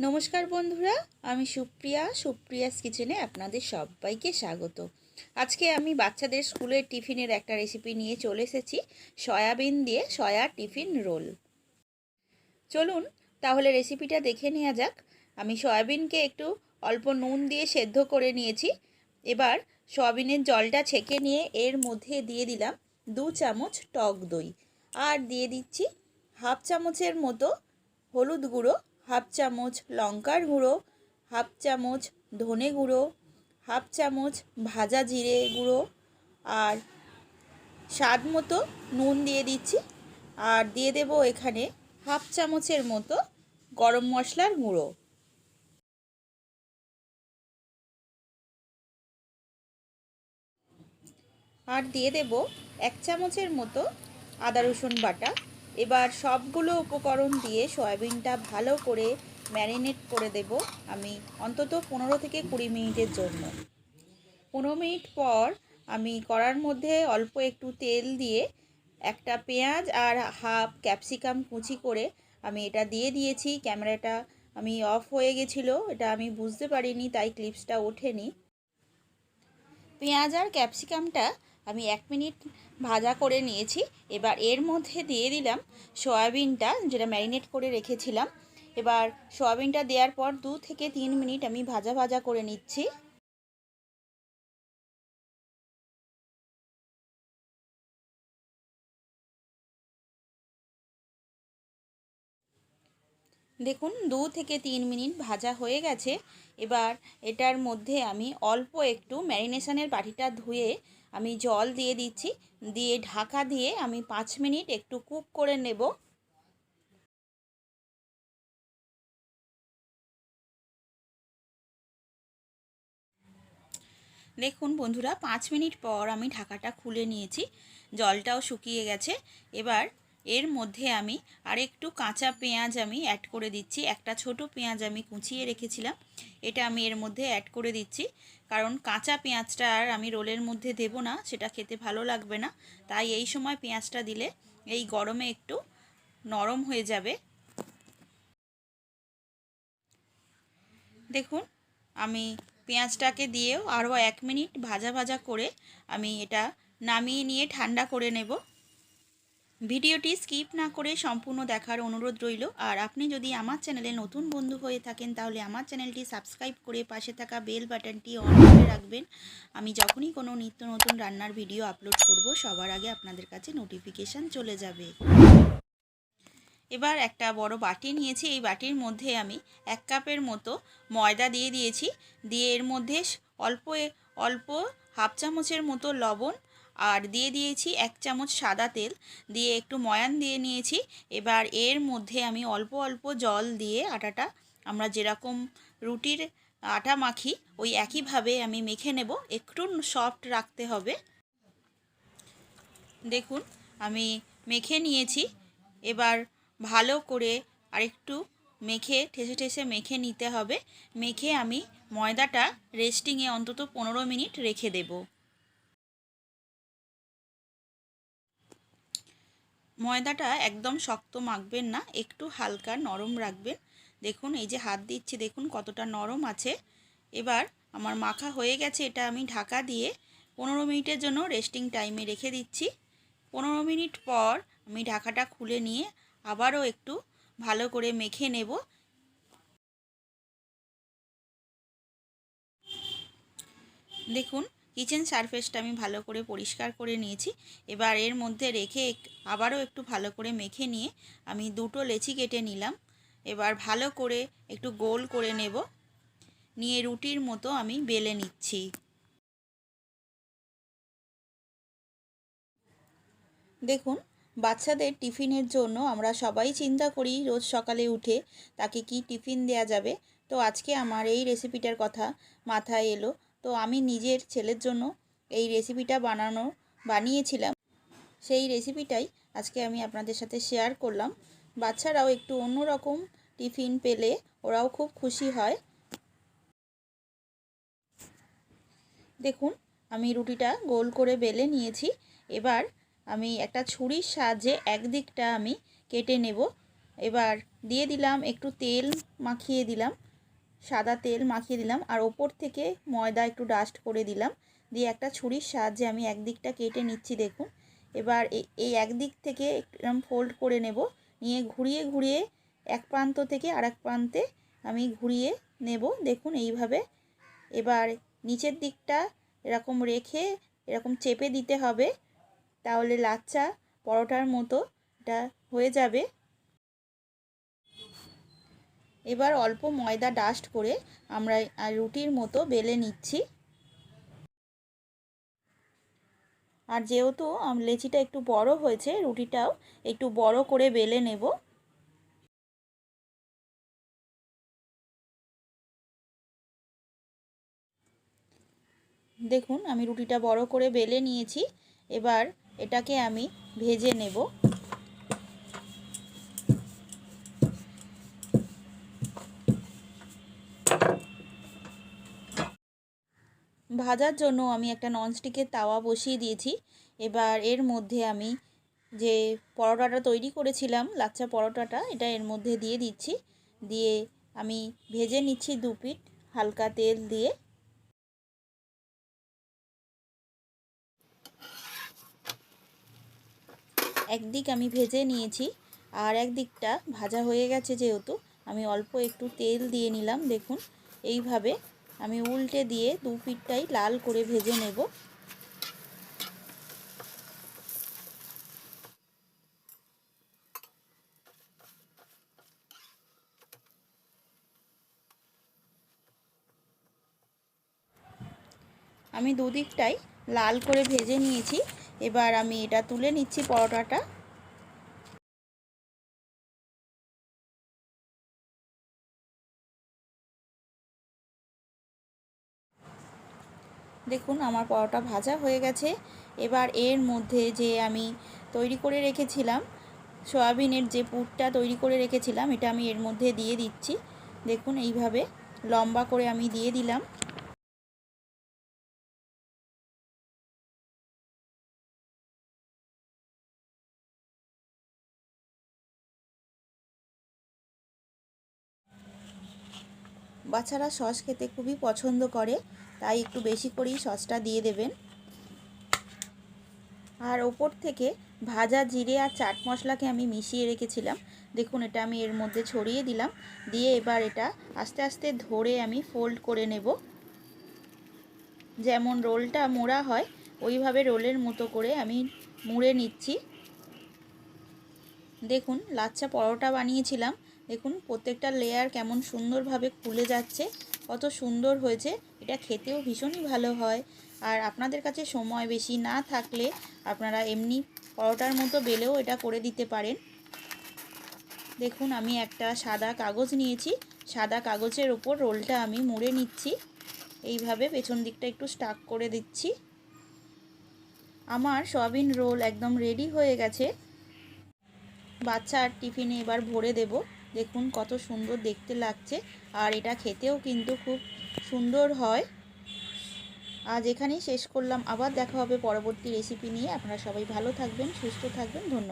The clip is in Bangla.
নমস্কার বন্ধুরা, আমি সুপ্রিয়াস কিচেনে আপনাদের সবাইকে স্বাগত। আজকে আমি বাচ্চাদের স্কুলের টিফিনের একটা রেসিপি নিয়ে চলে এসেছি, সয়াবিন দিয়ে সয়া টিফিন রোল। চলুন তাহলে রেসিপিটা দেখে নেওয়া যাক। আমি সয়াবিনকে একটু অল্প নুন দিয়ে সেদ্ধ করে নিয়েছি। এবার সয়াবিনের জলটা ছেঁকে নিয়ে এর মধ্যে দিয়ে দিলাম 2 চামচ টক দই, আর দিয়ে দিচ্ছি হাফ চামচের মতো হলুদ গুঁড়ো, হাফ চামচ লঙ্কার গুঁড়ো, হাফ চামচ ধনে গুঁড়ো, হাফ চামচ ভাজা জিরে গুঁড়ো, আর স্বাদ মতো নুন দিয়ে দিচ্ছি। আর দিয়ে দেব এখানে হাফ চামচের মতো গরম মশলার গুঁড়ো। আর দিয়ে দেব 1 চামচের মতো আদা রসুন বাটা। এবার সবগুলো উপকরণ দিয়ে সয়াবিনটা ভালো করে ম্যারিনেট করে দেব আমি অন্তত 15 থেকে 20 মিনিটের জন্য। 15 মিনিট পর আমি কড়ার মধ্যে অল্প একটু তেল দিয়ে একটা পেঁয়াজ আর হাফ ক্যাপসিকাম কুচি করে আমি এটা দিয়ে দিয়েছি। ক্যামেরাটা আমি অফ হয়ে গেছিলো, এটা আমি বুঝতে পারিনি, তাই ক্লিপসটা ওঠেনি। পেঁয়াজ আর ক্যাপসিকামটা আমি 1 মিনিট ভাজা করে নিয়েছি। এবার এর মধ্যে দিয়ে দিলাম সয়াবিনটা, যেটা ম্যারিনেট করে রেখেছিলাম। এবার সয়াবিনটা দেওয়ার পর 2 থেকে 3 মিনিট আমি ভাজা করে নিচ্ছি। দেখুন 2 থেকে 3 মিনিট ভাজা হয়ে গেছে। এবার এটার মধ্যে আমি অল্প একটু ম্যারিনেশনের বাটিটা ধুয়ে আমি জল দিয়ে দিচ্ছি, দিয়ে ঢাকা দিয়ে আমি 5 মিনিট একটু কুক করে নেব। দেখুন বন্ধুরা, 5 মিনিট পর আমি ঢাকাটা খুলে নিয়েছি, জলটাও শুকিয়ে গেছে। এবার এর মধ্যে আমি আরেকটু কাঁচা পেঁয়াজ আমি অ্যাড করে দিচ্ছি। একটা ছোট পেঁয়াজ আমি কুচিয়ে রেখেছিলাম, এটা আমি এর মধ্যে অ্যাড করে দিচ্ছি। কারণ কাঁচা পেঁয়াজটা আর আমি রোলের মধ্যে দেব না, সেটা খেতে ভালো লাগবে না। তাই এই সময় পেঁয়াজটা দিলে এই গরমে একটু নরম হয়ে যাবে। দেখুন আমি পেঁয়াজটাকে দিয়েও আরও 1 মিনিট ভাজা করে আমি এটা নামিয়ে নিয়ে ঠান্ডা করে নেব। ভিডিওটি স্কিপ না করে সম্পূর্ণ দেখার অনুরোধ রইল। আর আপনি যদি আমার চ্যানেলে নতুন বন্ধু হয়ে থাকেন তাহলে আমার চ্যানেলটি সাবস্ক্রাইব করে পাশে থাকা বেল বাটনটি অন করে রাখবেন। আমি যখনই কোনো নিত্য নতুন রান্নার ভিডিও আপলোড করব সবার আগে আপনাদের কাছে নোটিফিকেশান চলে যাবে। এবার একটা বড় বাটি নিয়েছি, এই বাটির মধ্যে আমি 1 কাপের মতো ময়দা দিয়ে দিয়েছি। দিয়ে এর মধ্যে অল্প অল্প হাফ চামচের মতো লবণ আর দিয়ে দিয়েছি 1 চামচ সাদা তেল, দিয়ে একটু ময়ান দিয়ে নিয়েছি। এবার এর মধ্যে আমি অল্প জল দিয়ে আটাটা আমরা যেরকম রুটির আটা মাখি ওই একইভাবে আমি মেখে নেব। একটু সফট রাখতে হবে। দেখুন আমি মেখে নিয়েছি। এবার ভালো করে আরেকটু ঠেসে মেখে নিতে হবে। মেখে আমি ময়দাটা রেস্টিংয়ে অন্তত 15 মিনিট রেখে দেব। ময়দাটা একদম শক্ত মাখবেন না, একটু হালকা নরম রাখবেন। দেখুন এই যে হাত দিচ্ছি, দেখুন কতটা নরম আছে। এবার আমার মাখা হয়ে গেছে, এটা আমি ঢাকা দিয়ে 15 মিনিটের জন্য রেস্টিং টাইমে রেখে দিচ্ছি। 15 মিনিট পর আমি ঢাকাটা খুলে নিয়ে আবারও একটু ভালো করে মেখে নেব। দেখুন কিচেন সারফেসটা আমি ভালো করে পরিষ্কার করে নিয়েছি। এবার এর মধ্যে রেখে আবারও একটু ভালো করে মেখে নিয়ে আমি 2টো লেচি কেটে নিলাম। এবার ভালো করে একটু গোল করে নেব, নিয়ে রুটির মতো আমি বেলে নিচ্ছি। দেখুন বাচ্চাদের টিফিনের জন্য আমরা সবাই চিন্তা করি রোজ সকালে উঠে তাকে কি টিফিন দেয়া যাবে। তো আজকে আমার এই রেসিপিটার কথা মাথায় এলো, তো আমি নিজের ছেলের জন্য এই রেসিপিটা বানিয়েছিলাম। সেই রেসিপিটাই আজকে আমি আপনাদের সাথে শেয়ার করলাম। বাচ্চারাও একটু অন্যরকম টিফিন পেলে ওরাও খুব খুশি হয়। দেখুন আমি রুটিটা গোল করে বেলে নিয়েছি। এবার আমি একটা ছুরির সাহায্যে একদিকটা আমি কেটে নেব। এবার দিয়ে দিলাম একটু তেল মাখিয়ে দিলাম, সাদা তেল মাখিয়ে দিলাম, আর ওপর থেকে ময়দা একটু ডাস্ট করে দিলাম। দিয়ে একটা ছুরির সাহায্যে আমি একদিকটা কেটে নিচ্ছি। দেখুন এবার এই একদিক থেকে এরকম ফোল্ড করে নেব, নিয়ে ঘুরিয়ে ঘুরিয়ে এক প্রান্ত থেকে আরেক প্রান্তে আমি ঘুরিয়ে নেব। দেখুন এইভাবে। এবার নিচের দিকটা এরকম রেখে এরকম চেপে দিতে হবে, তাহলে লাচ্চা পরোটার মতো এটা হয়ে যাবে। এবার অল্প ময়দা ডাস্ট করে আমরা রুটির মতো বেলে নিচ্ছি। আর যেহেতু লেচিটা একটু বড় হয়েছে, রুটিটাও একটু বড় করে বেলে নেব। দেখুন আমি রুটিটা বড় করে বেলে নিয়েছি। এবার এটাকে আমি ভেজে নেব। ভাজার জন্য আমি একটা ননস্টিকের তাওয়া বসিয়ে দিয়েছি। এবার এর মধ্যে আমি যে পরোটাটা তৈরি করেছিলাম, লাচ্চা পরোটাটা, এটা এর মধ্যে দিয়ে দিচ্ছি। দিয়ে আমি ভেজে নিচ্ছি 2 পিঠ হালকা তেল দিয়ে। একদিক আমি ভেজে নিয়েছি, আর একদিকটা ভাজা হয়ে গেছে যেহেতু আমি অল্প একটু তেল দিয়ে নিলাম। দেখুন এইভাবে আমি উল্টে দিয়ে 2 পিঠটাই লাল করে ভেজে নেব। আমি দুদিকটাই লাল করে ভেজে নিয়েছি। এবার আমি এটা তুলে নিচ্ছি পরোটাটা। দেখুন আমার পরোটা ভাজা হয়ে গেছে। এবার এর মধ্যে যে আমি তৈরি করে রেখেছিলাম, সয়াবিনের যে পুরটা তৈরি করে রেখেছিলাম, এটা আমি এর মধ্যে দিয়ে দিচ্ছি। দেখুন এইভাবে লম্বা করে আমি দিয়ে দিলাম। বাচ্চারা সস খেতে খুবই পছন্দ করে, তাই একটু বেশি করেই সসটা দিয়ে দেবেন। আর ওপর থেকে ভাজা জিরে আর চাট মশলাকে আমি মিশিয়ে রেখেছিলাম, দেখুন এটা আমি এর মধ্যে ছড়িয়ে দিলাম। দিয়ে এবার এটা আস্তে আস্তে ধরে আমি ফোল্ড করে নেব। যেমন রোলটা মোড়া হয় ওইভাবে রোলের মতো করে আমি মুড়ে নিচ্ছি। দেখুন লাচ্চা পরোটা বানিয়েছিলাম, দেখুন প্রত্যেকটা লেয়ার কেমন সুন্দরভাবে খুলে যাচ্ছে, কত সুন্দর হয়েছে। এটা খেতেও ভীষণই ভালো হয়। আর আপনাদের কাছে সময় বেশি না থাকলে আপনারা এমনি পরোটার মতো বেলেও এটা করে দিতে পারেন। দেখুন আমি একটা সাদা কাগজ নিয়েছি, সাদা কাগজের ওপর রোলটা আমি মুড়ে নিচ্ছি। এইভাবে পেছন দিকটা একটু স্টাক করে দিচ্ছি। আমার সয়াবিন রোল একদম রেডি হয়ে গেছে। বাচ্চার টিফিনে এবার ভরে দেব। দেখুন কত সুন্দর দেখতে লাগছে, আর এটা খেতেও কিন্তু খুব সুন্দর হয়। আজ এখানেই শেষ করলাম, আবার দেখা হবে পরবর্তী রেসিপি নিয়ে। আপনারা সবাই ভালো থাকবেন, সুস্থ থাকবেন। ধন্যবাদ।